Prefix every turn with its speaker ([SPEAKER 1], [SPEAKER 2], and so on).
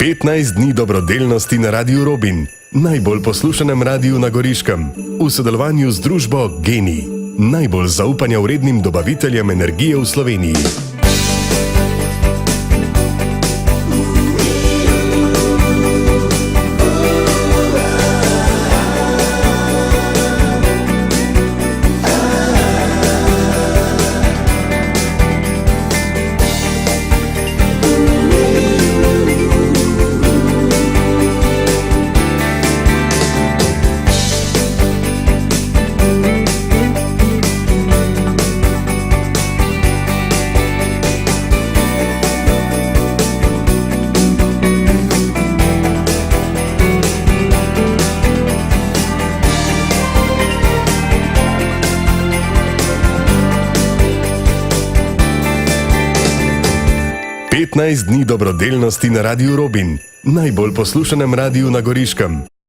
[SPEAKER 1] 15 dni dobrodelnosti na Radiu Robin, najbolj poslušanem radiju na Goriškem, v sodelovanju z družbo GENI, najbolj zaupanja vrednim dobaviteljem energije v Sloveniji. Petnajst dni dobrodelnosti na Radiu Robin, najbolj poslušanem radiju na Goriškem.